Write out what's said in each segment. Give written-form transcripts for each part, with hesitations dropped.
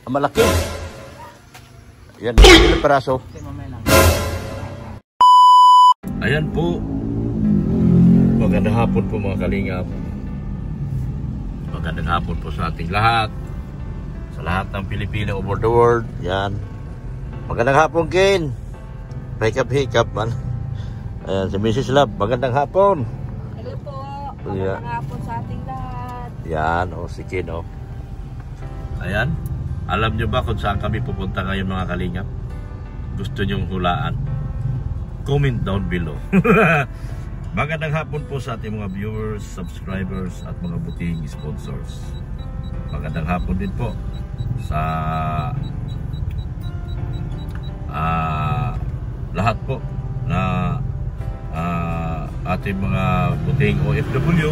Malaki. Yan, ilang peraso. Ayan po. Magandang hapon po mga kalingap. Magandang hapon po sa ating lahat. Sa lahat ng Pilipino over the world. Yan. Magandang hapon, Ken. Hikap man. Ayan, si Mrs. Love. Magandang hapon. Hello po. Magandang hapon sa ating lahat. Yan, o si Ken, o. Ayan. Alam nyo ba kung saan kami pupunta ngayon mga kalingap? Gusto nyong hulaan? Comment down below. Magandang hapon po sa ating mga viewers, subscribers at mga butihing sponsors. Magandang hapon din po sa lahat po na ating mga butihing OFW.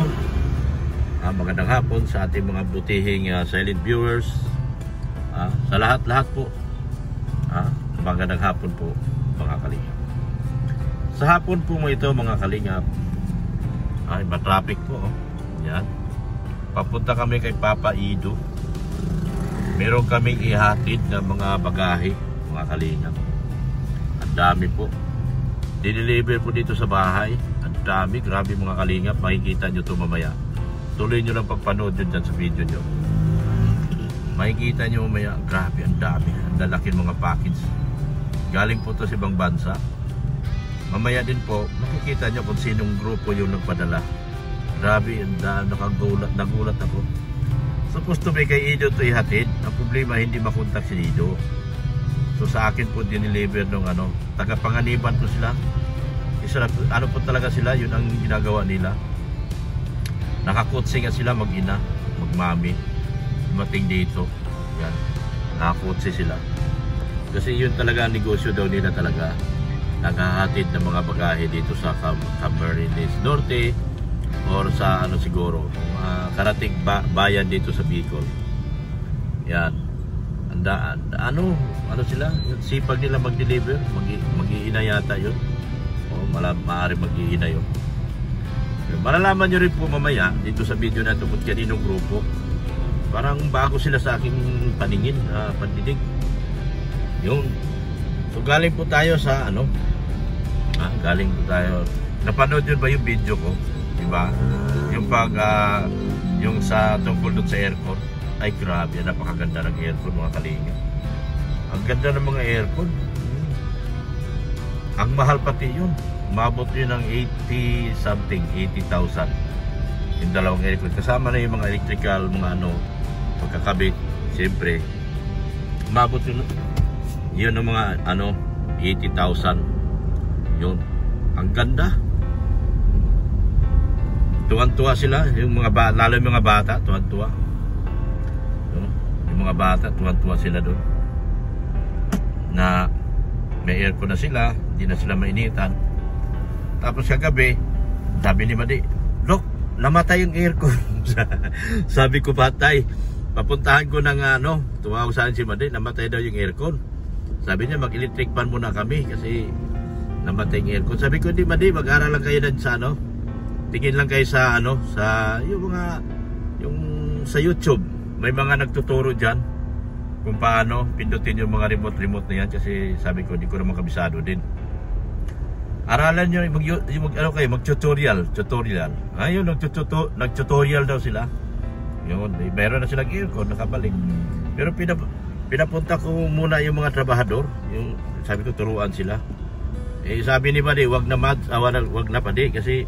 Magandang hapon sa ating mga butihing silent viewers. Sa lahat-lahat po. Magandang hapon po mga kalingap. Sa hapon po mo ito mga kalingap, ay matraffic po. Yan. Papunta kami kay Papa Ido. Meron kaming ihatid ng mga bagahe mga kalingap. Ang dami po. Dineliver po dito sa bahay. Ang dami, grabe mga kalingap. Makikita nyo ito mamaya. Tuloy nyo lang pagpanood nyo dyan sa video nyo. Makikita nyo mamaya, grabe, ang dami. Ang lalaki mga package. Galing po ito sa ibang bansa. Mamaya din po, makikita nyo kung sinong grupo yung nagpadala. Grabe, nagulat ako. Supposed to be kay Ido ito ihatid. Ang problema, hindi makontak si Ido. So sa akin po dineliver nung tagapanganiban po sila. Ano po talaga sila, yun ang ginagawa nila. Nakakutsi nga sila mag-ina, magmami. Dumating dito. Yan. Nakakutsi sila. Kasi yun talaga ang negosyo daw nila talaga. Naghahatid ng mga bagahe dito sa Camarines Norte or sa siguro karating bayan dito sa Bicol. Yan. Ano sila? Yung sipag nila mag-deliver, mag-iina yata yun. O maaari mag-iina yun. Malalaman nyo rin po mamaya dito sa video na ito kung kaninong grupo. Parang bago sila sa aking paningin, pandinig. Yun. So galing po tayo sa galing po tayo. Napanood yun ba yung video ko? Diba? Yung yung sa tungkol doon sa aircon. Ay grabe, napakaganda ng aircon mga kalingap. Ang ganda ng mga aircon. Ang mahal pati yun. Umabot yun ng 80,000. Yung dalawang aircon. Kasama na yung mga electrical, mga pagkakabit. Siyempre, umabot yun ng mga 80,000. Yun. Ang ganda. Tuwan-tuwa sila. Lalo yung mga bata, tuwan-tuwa. Yung mga bata, tuwan-tuwa sila doon. Na may aircon na sila, hindi na sila mainitan. Tapos kagabi, sabi ni Madi, "Look, namatay yung aircon." Sabi ko, "Patay. Papuntahan ko ng tumawag sa akin si Madi, namatay daw yung aircon." Sabi niya, "Mag-electric fan muna kami kasi namatay yung aircon." Sabi ko, "Hindi Madi, mag-aral lang kayo dyan sa tingin lang kayo sa sa yung sa YouTube. May mga nagtuturo diyan kung paano pindutin yung mga remote na yan." Kasi sabi ko, hindi ko naman kabisado din. Aralan nyo, mag-tutorial. Ayun, nag-tutorial daw sila. Yun, meron na silang aircon, nakabalik. Pero pinapunta ko muna yung mga trabahador. Yung, sabi ko, turuan sila. Sabi ni Padi, wag na Padi, kasi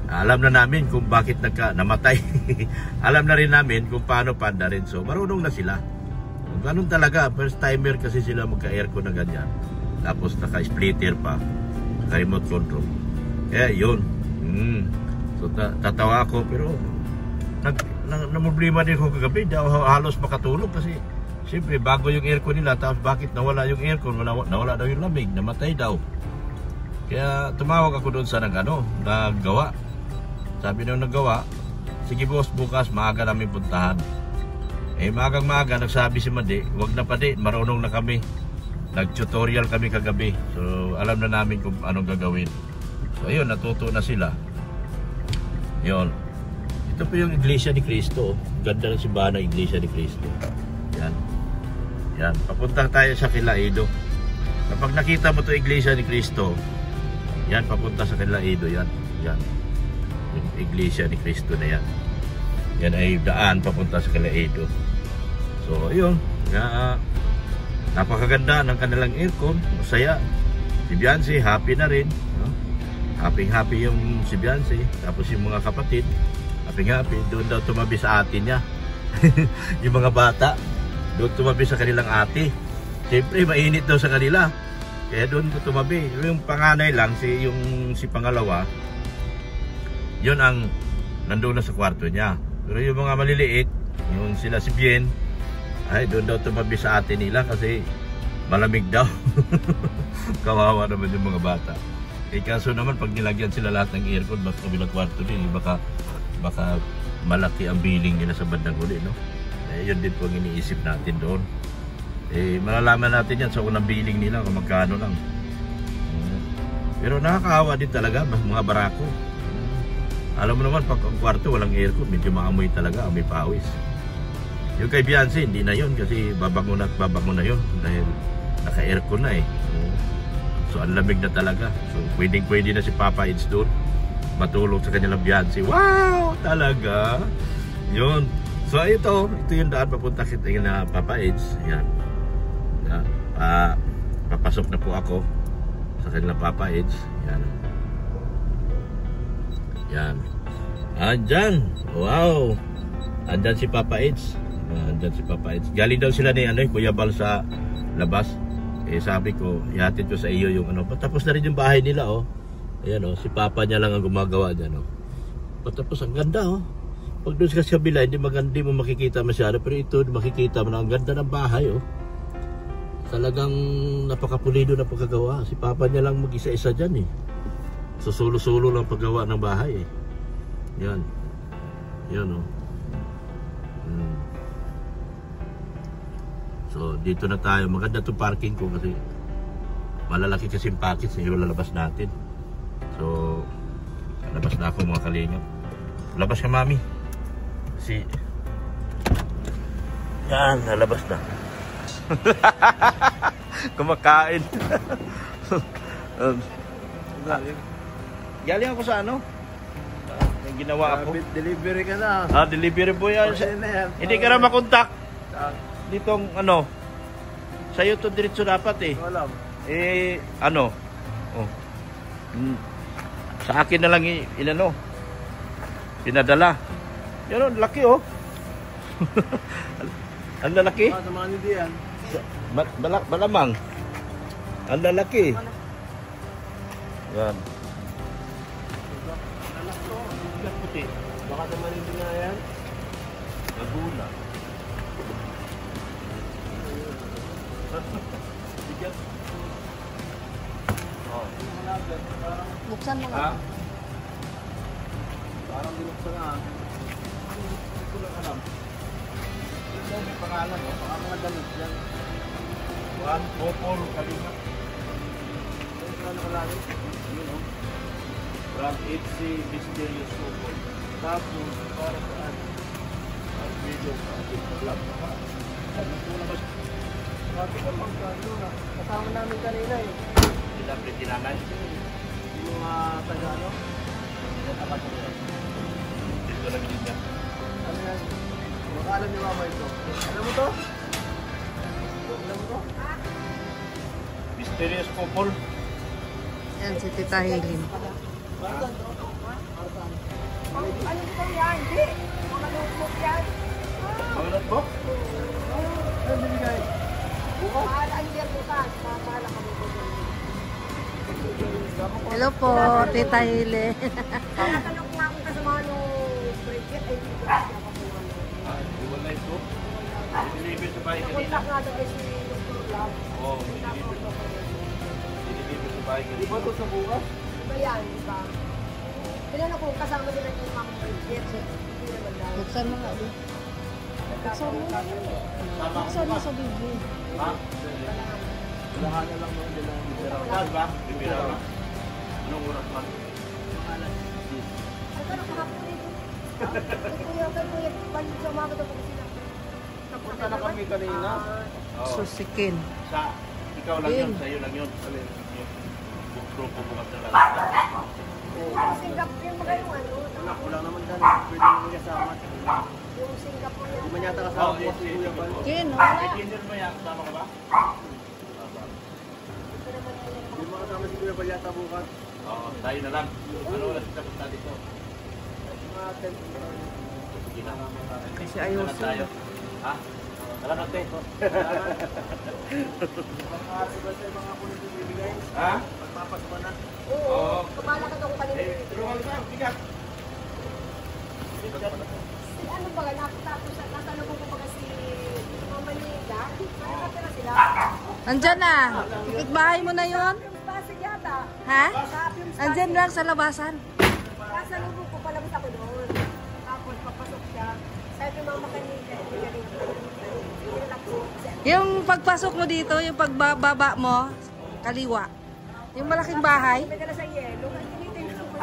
alam na namin kung bakit namatay. Alam na rin namin kung paano panda rin. So, marunong na sila. Ganun talaga, first timer kasi sila magka-aircon na ganyan. Tapos naka-splitter pa. Remote control. Kaya yun. So tatawa ako, pero problema din ko kagabi, halos makatulog kasi siyempre bago yung aircon nila, tapos bakit nawala yung aircon, nawala daw yung lamig, namatay daw. Kaya tumawag ako doon sa naggawa. Sabi nung naggawa, "Sige boss, bukas maaga namin puntahan." Maagang-maaga nagsabi si Madi, "Wag na Padi, marunong na kami." Nag-tutorial kami kagabi. So alam na namin kung anong gagawin. So ayun, natuto na sila. Yun. Ito po yung Iglesia ni Cristo. Ganda ng simbahan ng Iglesia ni Cristo. Yan. Yan, papunta tayo sa Kilaido. Kapag nakita mo to Iglesia ni Cristo, yan, papunta sa Kilaido, yan. Yan. Yung Iglesia ni Cristo na yan. Yan ay daan papunta sa Kilaido. So, yun. Napakaganda ng kanilang aircon. Masaya. Si Beyonce, happy na rin. No? Happy yung si Beyonce. Tapos yung mga kapatid, happy. Doon daw tumabi sa ate niya. Yung mga bata, doon tumabi sa kanilang ate. Siyempre, mainit daw sa kanila. Kaya doon tumabi. Yung panganay lang, si pangalawa, yun ang nandoon na sa kwarto niya. Pero yung mga maliliit, yung sila si Bien, ay doon daw tumabi sa ate nila kasi malamig daw. Kawawa naman yung mga bata. Eh kaso naman pag nilagyan sila lahat ng aircon basta kabilang kwarto din, baka malaki ang billing nila sa bandang huli, no? Eh yun din po ang iniisip natin doon. Eh malalaman natin yan sa unang billing nila kung magkano lang. Pero nakakaawa din talaga mga barako. Alam mo naman pag ang kwarto walang aircon, medyo maamoy talaga, amoy pawis. Yung kay Beyonce, hindi na yun kasi babango na yun dahil naka-aircon na eh. So ang lamig na talaga. So pwede na si Papa Eds doon matulog sa kanilang Beyonce. Wow! Talaga! Yun. So ito yung daan papunta kita na Papa Eds. Yan. Papasok na po ako sa kanilang Papa Eds. Yan. Yan. Andyan. Wow! Andyan si Papa Eds. Andyan si Papa Eds. Galing daw sila ni Kuya Bal sa labas. Eh sabi ko, ihatid ko sa iyo yung patapos na rin yung bahay nila, oh. Ayan, oh, si Papa niya lang ang gumagawa diyan, oh. Patapos ang ganda, oh. Pag doon sa kabila, hindi mo makikita masyado, pero ito makikita mo na ang ganda ng bahay, oh. Talagang napakapulido na pagkagawa. Si Papa niya lang mag-isa-isa diyan, eh. Susulo-sulo lang paggawa ng bahay, eh. Yan. Yan, oh. So dito na tayo. Maganda itong parking ko kasi malalaki kasi yung package na lalabas natin. So labas na ako mga kalingap. Labas ka mami. Kasi yan, nalabas na. Kumakain. Galing ako sa may ginawa ako. Delivery ka na. Delivery boy yan. Hindi ka na makontak. Ditong sa'yo to diretso dapat eh. Wala. Sa akin na lang pinadala. Yan, laki oh. Ang lalaki. Sa mga hindi yan. Malamang. Ang lalaki. Yan. Puti. Baka sa mga hindi nga yan. Laguna. Buksan mo nga. Parang binuksan nga. Hindi ko lang alam. Ito may pangalan, oh. Baka mga damit yan. Juan Popol Kalina. Ito na nakalagay. Yun, oh. From HC Mysterious Popol. Tapos, para saan? Ang video sa ating vlog. Ano po naman? Sabi ko magkano na. Kasama namin kanina eh. Dapat tinanay. Yung mga taga-ano. Dito lang din niya. Ano yan? Baka alam ni mama ito. Alam mo to? Alam mo to? Mysterious Popol. Yan si Tita Helen. Ano ba yan? Hindi. Mga notebook yan. Mga notebook? Ano binigay? Ang year bukas. Mahala kami po dyan. Hello po, Tita Helen. Tinatanong nga akong kasama nung bracket. Ay, hindi ko na nakakuha. Wala ito. Deliver sa bahay kanina. Nakontak nga daw si Dr. Love. Oo, deliver sa bahay kanina. Di ba ito sa bukas? Diba yan? Diba? Tinanong ko kasama nila yung mga bracket. Hindi naman daw. Buksan mo nga din. Buksan mo nga din. Buksan mo sa video. Ha? Lahat na lang nung nila. Saan ba? Bibira ba? Anong oras ba? Ay, parang kahapon dito. Kay Kuya, balik sa umaga daw po sila. Punta na kami kanina. Oo. Susikin. Sa ikaw lang yun, King. sa'yo lang yun. Yung grupo bukas na lalaki. Singapore yung mga yung ano. Wala naman dyan. Pwede mo kasama. Yung Singapore Di yan. man yata kasama po si Kuya Bal. Kin, May wala. kinder mo yan, kasama ka ba? Di mo kasama si Kuya Bal yata bukas. Oo, tayo na lang. Ano oras ka punta dito? Mga 10. Sige na. Kasi Salamat ayusin. tayo. Ha? Salamat eh. Pagkakari ba sa mga pulis yung bibigay? Ha? Pagpapagawa na. Oo. Kumala ka daw kanina. Eh, tulungan ka. Bigat. Si ano ba, tapos nasa lubong ko baga si Mama Nida. Nakatira sila. Andyan na. Ikit bahay mo na yon. Yung pasig yata. Ha? Yung Andyan lang sa labasan. nasa lubong ko, palabas ako doon. Tapos papasok siya. Sabi Mama Kanina, hindi ka rin. Yung pagpasok mo dito, yung pagbababa mo, kaliwa. Yung malaking bahay. May dala sa yelo. Tinitingnan ko.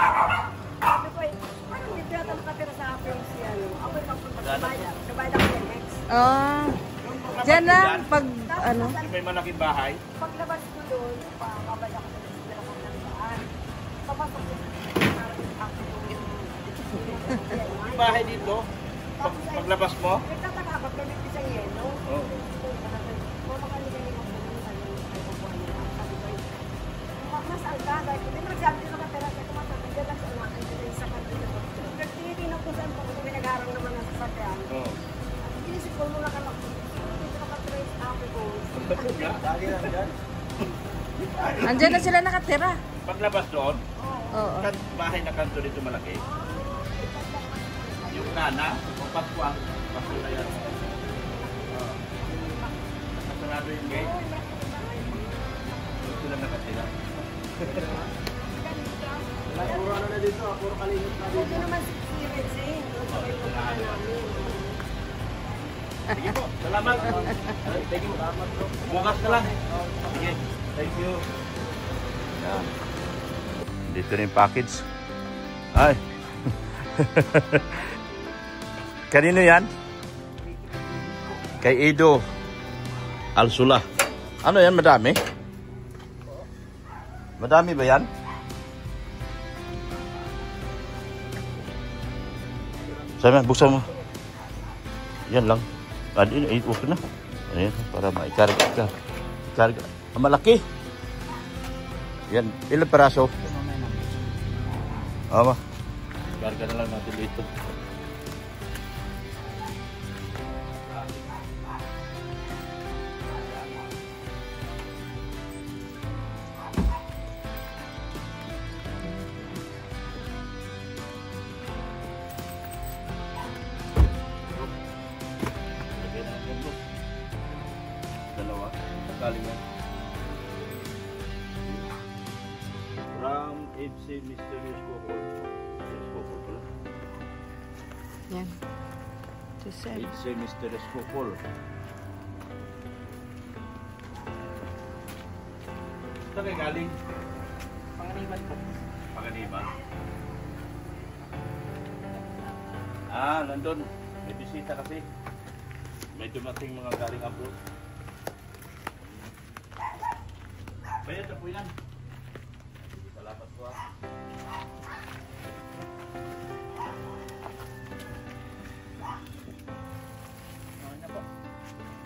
Sabi ko, ano dito yata nakatira sa akin si ano. Ako yung pagpunta sa bayan. Sa bayan ako yung ex. Oh. Diyan lang, pag ano. Yung may malaking bahay. Paglabas ko doon, pakabala ko sa sila ko ng daan. Papasok ko. Yung bahay dito. Paglabas mo. Nagtataka ba kami sa yelo? Oo. Mama kanina yung mas alta, dahil hindi mo nagsabi din nakatira sa kumasabi, dyan lang sa unakan, dyan sa kanila. Nagtinitingnan ko saan pa kung may nag-arang naman ng sasakyan. Oo. Inisip ko muna ka lang, dito nakatrace ako ko. Dali lang dyan. Andyan na sila nakatira. Paglabas doon, Oo. bahay na kanto dito malaki. Yung nana, o patwa, patwa na yan. Nakasarado yung gate. Doon sila nakatira. Wala, puro ano na dito. Puro kalimit na Ito dito. naman si Rexing, doon sa may punta namin. Sige po, salamat. Thank you. Bukas na lang. Sige, thank you. Yan. Dito na yung package. Ay. Kanino yan? Kay Edo Alsula. Ano yan, madami? Madami ba yan? Sabi, buksan mo. Yan lang. Okay na. Ayan, para maikarga ka. Ikarga. Ang malaki. Yan, ilang peraso? Ama. Ikarga na lang natin dito. Dalawa. Galing yan. From FC Mysterious Couple. Pala. Yan. Si Sir. FC Mysterious Couple. Saan kayo galing? Panganiman po. Panganiban. Ah, nandun. May bisita kasi. May dumating mga galing abroad. Bayad na po yan. Salamat po ah.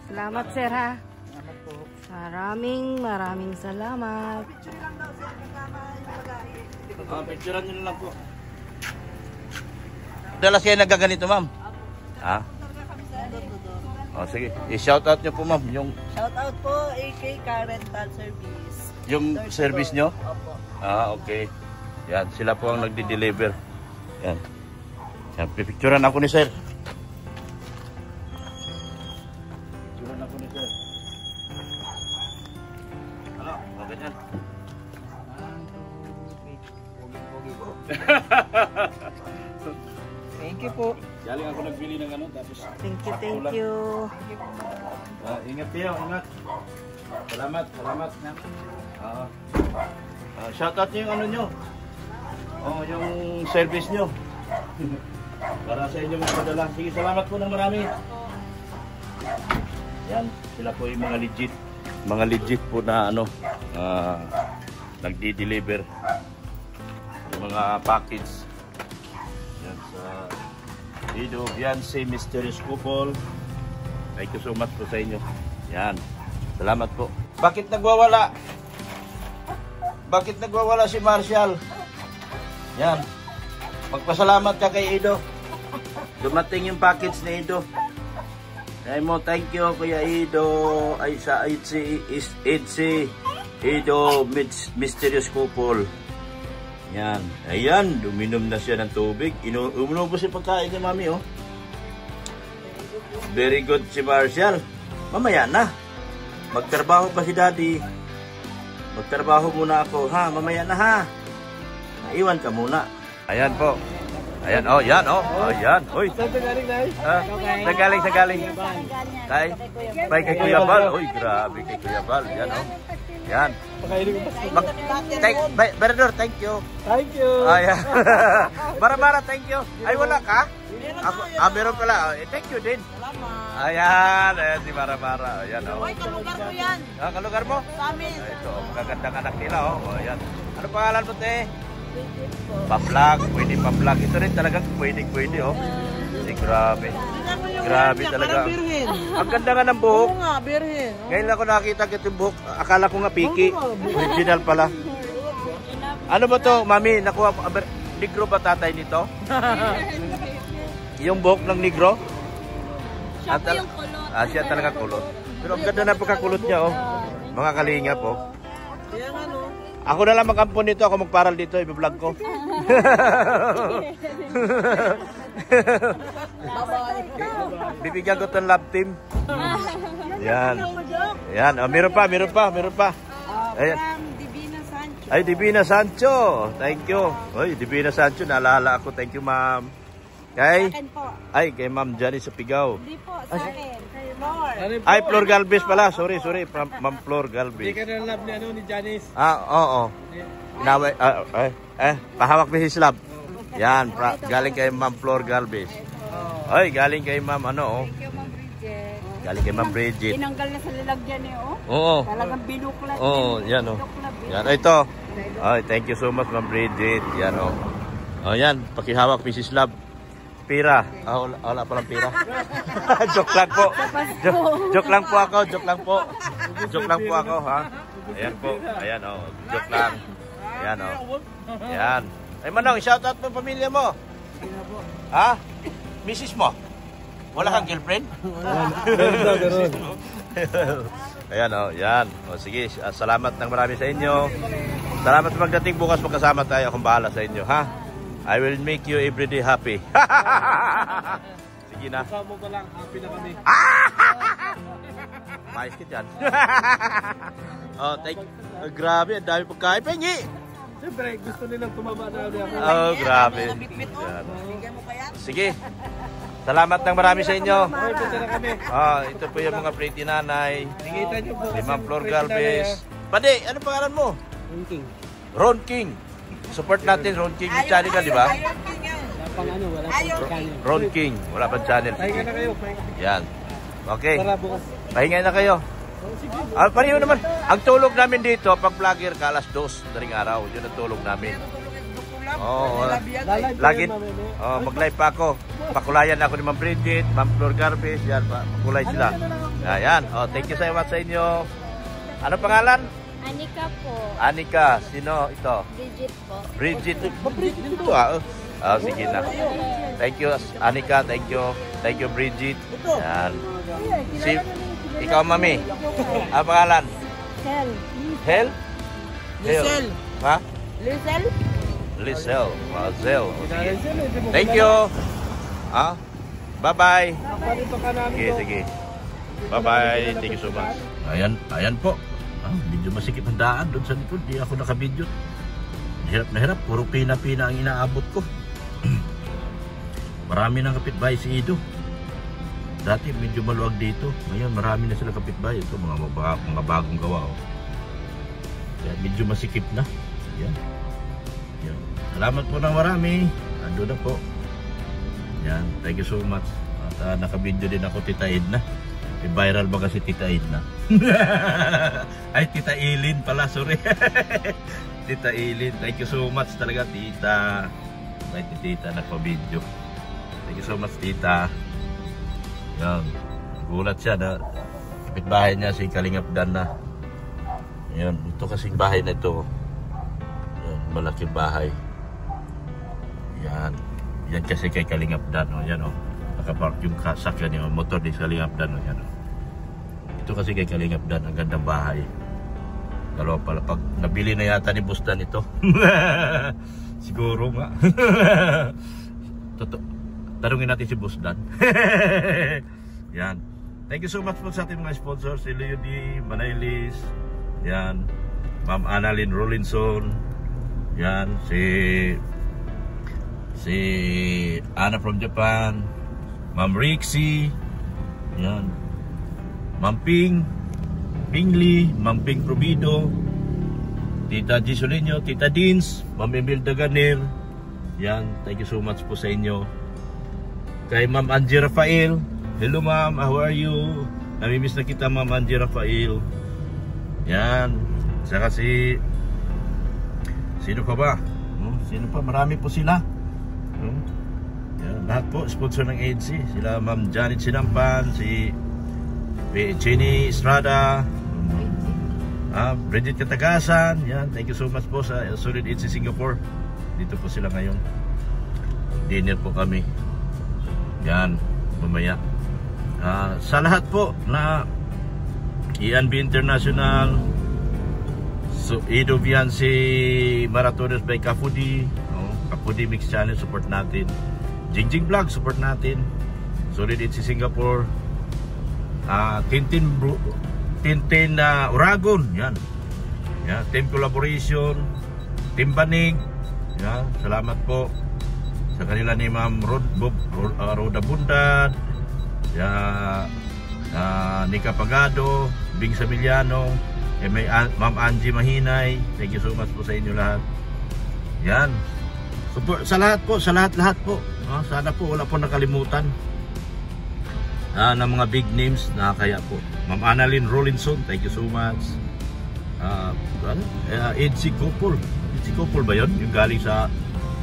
Salamat, Sir, ha. Salamat po. Maraming salamat. Picture lang daw siya, kasama yung mag-aayos. Picturean nyo na lang po. Dalas kayo nagaganito, ma'am? Ha? Oh, sige. I-shoutout nyo po, ma'am. Yung Shoutout po, AK Car Rental Service. service nyo? Opo. Ah, okay. Yan, sila po ang nagdi-deliver. Yan. Yan, pipicturean ako ni sir. Picturean ako ni sir. Ano? Okay yan. Thank you po. Galing ako nagbili ng ano, tapos... Thank you. Ingat kayo, ingat. Salamat. Shoutout nyo yung ano nyo. Oh, yung service nyo. Para sa inyo magpadala. Sige, salamat po ng marami. Yan, sila po yung mga legit. Mga legit po na ano, nagdi-deliver yung mga package. Yan sa Ido, Beyonce, Mysterious Couple. Thank you so much po sa inyo. Yan, salamat po. Bakit nagwawala? Bakit nagwawala si Marshall? Yan, magpasalamat ka kay Ido. Dumating yung package ni Ido. Ay mo, thank you Kuya Ido. Ay sa Itzy Ido Mysterious Couple. Yan. Ayan, uminom na siya ng tubig. Umubos yung pagkain ni Mami, oh. Very good si Marshall. Mamaya na. Magtrabaho pa si Daddy. Magtrabaho muna ako, ha? Mamaya na, ha? Naiwan ka muna. Ayan po. Ayan, oh, yan, oh. Oh, yan. Uy. Saan ka galing, Nay? Nagaling. Tay, kay Kuya Bal. Uy, grabe kay Kuya Bal. Yan, oh. Yan. Pakainin ko pa. Berador, thank you. Thank you. Ayan. Mara, thank you. Ay, wala ka? Meron pala. Thank you din. Ayan, si Mara. Ayan, oh. Hoy, kalugar ko yan. Kalugar mo? Sa amin. Ito, magagandang anak nila, oh. Ayan. Ano pangalan mo, te? Pa-vlog, pwede pa-vlog. Ito rin talagang pwede, oh. Grabe. Grabe talaga. Ang ganda nga ng buhok. Oo nga, birhen. Ngayon lang ko nakita yung buhok. Akala ko nga piki. Original pala. Ano ba to, Mami? Nakuha, negro ba tatay nito? Yung buhok ng negro? Siya po yung kulot. Siya talaga kulot. Pero ang ganda na pagkakulot niya, oh. Mga kalingap, oh. Kaya nga, no? Ako na lang mag-ampon dito, ako magparal dito, i-vlog ko. Bibigyan ko itong love team. Yan. Yan, oh, meron pa. Ayan. Divina Sancho. Ay, Divina Sancho. Thank you. Oy, Divina Sancho, naalala ako. Thank you, ma'am. Kay? Ay, kay Ma'am Janice sa Pigaw. Hindi po, sa akin. Kay Lord. Ay, Flor Galvez pala. Sorry. Ma'am Flor Galvez. Hindi ka na love ni Janice. Oo. Inaway, pahawak ni his love. Yan, galing kay Ma'am Flor Galvez. Ay, galing kay Ma'am ano, oh. Thank you, Ma'am Bridget. Galing kay Ma'am Bridget. Tinanggal na sa lalagyan eh, oh. Oo. Talagang binuklat. Oo, yan, oh. Yan, ito. Ay, thank you so much, Ma'am Bridget. Yan, oh. Oh, yan, pakihawak Mrs. Love. Pira. Wala palang pira. Joke lang po. Joke lang po ako, ha. Ayan po. Ayan, oh. Joke lang. Ayan, oh. Ayan. Ay, Manong, shoutout mo pamilya mo. Ha? Mrs. mo? Wala kang girlfriend? Meron. Ayan, oh. Yan. O, sige. Salamat ng marami sa inyo. Salamat sa pagdating bukas. Magkasama tayo. Akong bahala sa inyo, ha? I will make you every day happy. Sige na. Kasama ko lang, happy na kami. Mais ka dyan. Oh, thank you. Oh, grabe, ang dami pagkain. Pengi! Siyempre, gusto nilang tumaba na ulit ako. Oh, grabe. Yan. Sige. Salamat ng marami sa inyo. Okay, punta na kami. Oh, ito po yung mga pretty nanay. Tingita niyo po. Si Ma'am Flor Galvez. Pade, ano pangalan mo? King. Ron King. Support natin Ron King. Yung channel ka, di ba? Pang ano, wala pang channel. Ron King. Wala pa channel. Pahinga na kayo. Yan. Okay. Para bukas. Pahinga na kayo. Pareho naman. Ang tulog namin dito, pag vlogger ka, alas 2 daling araw. Yun ang tulog namin. Oo. Lagi. Mag-live pa ako. Pakulayan ako ni Ma'am Bridget, Ma'am Flor Galvez. Yan, pakulay sila. Ayan. Oh, thank you so much sa inyo. Ano pangalan? Anika po. Anika. Sino ito? Bridget po. Bridget. Bridget ito, ah. Oh, sige na. Thank you, Anika. Thank you. Thank you, Bridget. Yan. Ikaw, Mami. Ano pangalan? Hel. Hel? Lisel. Ha? Lisel? Lisel. Mazel. Thank you. Ah? Bye-bye. Sige. Bye-bye. Thank you so much. Ayan po. Medyo masikip ang daan doon sa likod. Di ako nakabidyo. Hirap na hirap. Puro pina-pina ang inaabot ko. Marami ng kapitbahay si Ido. Dati medyo maluwag dito. Ngayon marami na sila kapitbahay. Ito mga bagong gawa. Oh. Kaya medyo masikip na. Yan. Salamat po ng marami. Ando na po. Yan. Thank you so much. At nakabidyo din ako, Tita Edna. viral ba kasi Tita Edna? Ay, Tita Eileen pala, sorry. Tita Eileen, thank you so much talaga, Tita. May Tita nagpa-video. Thank you so much, Tita. Yan, gulat siya na kapitbahay niya si Kalingap Dan na. Yan, ito kasing bahay na ito. Yan, malaking bahay. Yan, yan kasi kay Kalingap Dan, oh. Yan, oh. Nakapark yung sakyan yung motor ni Kalingap Dan, oh. Yan, oh. Ito kasi kay Kalingap Dan, ang gandang bahay. Dalawa pala, pag nabili na yata ni Boss Dan ito. Siguro nga. Tarungin natin si Boss Dan. Yan. Thank you so much po sa ating mga sponsors. Si Leo D. Manailis. Yan. Ma'am Annalyn Rollinson. Yan. Si Anna from Japan. Ma'am Rixie. Yan. Ma'am Ping Lee, Ma'am Ping Probido, Tita Gisolinho, Tita Dins, Ma'am Emil Daganir. Yan, thank you so much po sa inyo. Kay Ma'am Angie Rafael, hello ma'am, how are you? Namimiss na kita Ma'am Angie Rafael. Yan, saka sino pa ba? Sino pa? Marami po sila. Yan, lahat po, sponsor ng EDC. Sila Ma'am Janet Sinampan, si Jenny Estrada, Bridget Katagasan. Yan, thank you so much po sa Solid EDC Singapore. Dito po sila ngayon. Dinner po kami. Yan, mamaya. Sa lahat po na ENB International, so Edo Vianci Maratones by Kafudi, Kafudi Mix Channel, support natin. Jingjing Vlog, support natin. Solid EDC Singapore. Tintin Uragon, yan. Yan, Team Collaboration, Team Banig. Yan, salamat po sa kanila ni Ma'am Roda Bundad, Nika Pagado, Bing Samiliano, may Ma'am Angie Mahinay. Thank you so much po sa inyo lahat. Yan. Support sa lahat po, sa lahat po. Sana po wala po nakalimutan. Ng mga big names na kaya po. Ma'am Annalyn Rollinson, thank you so much. EDC Couple. EDC Couple ba yun? Yung galing sa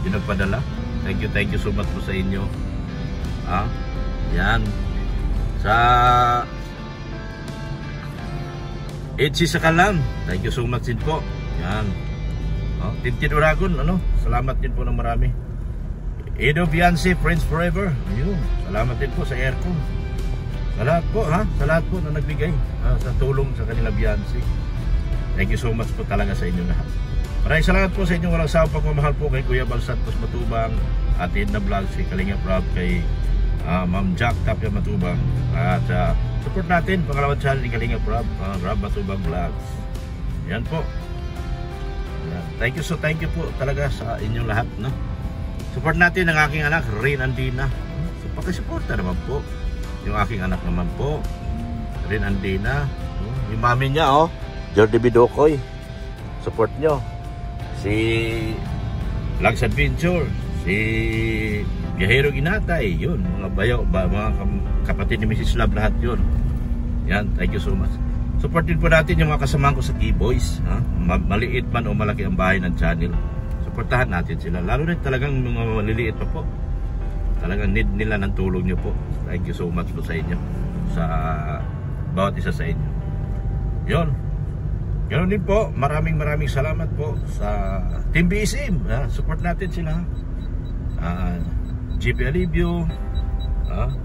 yung nagpadala. Thank you so much po sa inyo. Yan. Sa EDC Sakalam, thank you so much din po. Yan. Tintin Uragon, salamat din po ng marami. Edo Vianci, Friends Forever. Ayun. Salamat din po sa aircon. Sa lahat po, sa lahat po na nagbigay sa tulong sa kanila Vianci. Thank you so much po talaga sa inyo lahat. Maraming salamat po sa inyong walang sawang pagmamahal po kay Kuya Bal Santos Matubang, at Edna Vlog, si Kalingap Rob, kay Ma'am Jack Tapia Matubang, at support natin pangalawang channel ni Kalingap Rob, Rob Matubang Vlogs. Yan po. Yan. Thank you po talaga sa inyong lahat, no? Support natin ang aking anak Rain Andina. So pakisuporta naman po yung aking anak naman po, Rin Andina. Yung mami niya, Jordi Bidokoy. Support nyo. Si Lags Adventure, si Biyahero Ginatay, yun, mga bayaw, mga kapatid ni Mrs. Love, lahat yun. Yan, thank you so much. Support din po natin yung mga kasamahan ko sa Keyboys. Maliit man o malaki ang bahay ng channel, supportahan natin sila. Lalo rin talagang mga maliliit pa po. Talagang need nila ng tulong nyo po. Thank you so much po sa inyo, sa bawat isa sa inyo. Yun. Ganoon din po, maraming salamat po sa Team BSM. Support natin sila. GP Alivio,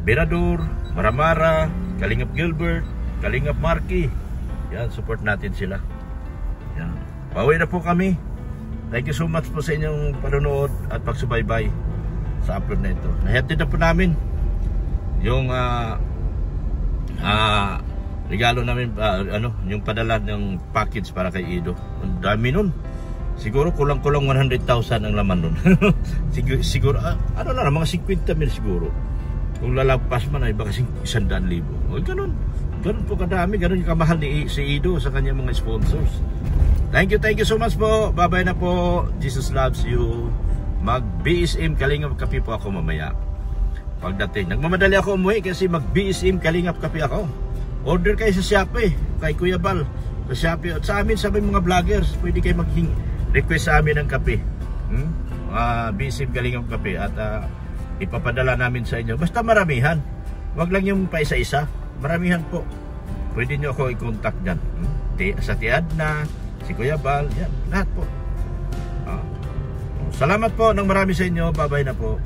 Berador, Maramara, Kalingap Gilbert, Kalingap Marky. Yan, support natin sila. Yan. Pauwi na po kami. Thank you so much po sa inyong panonood at pagsubaybay sa upload na ito. Nahatid na po namin yung regalo namin, yung padala ng package para kay Ido. Ang dami nun. Siguro kulang-kulang 100,000 ang laman nun. siguro, mga 50 mil siguro. Kung lalagpas man ay baka 100,000. O ganun po kadami, ganun yung kamahal ni si Ido sa kanyang mga sponsors. Thank you so much po. Bye-bye na po. Jesus loves you. Mag-BSM Kalingap Kape po ako mamaya. Pagdating, nagmamadali ako umuwi kasi mag-BSM Kalingap Kape ako. Order kayo sa Shopee, kay Kuya Bal, sa Shopee. At sa amin, sa mga vloggers, pwede kayo request sa amin ng kape. Bisim galing ang kape. At ipapadala namin sa inyo. Basta maramihan. Wag lang yung pa isa-isa. Maramihan po. Pwede nyo ako i-contact dyan. Sa Tiadna, si Kuya Bal, yan, lahat po. Salamat po ng marami sa inyo. Bye-bye na po.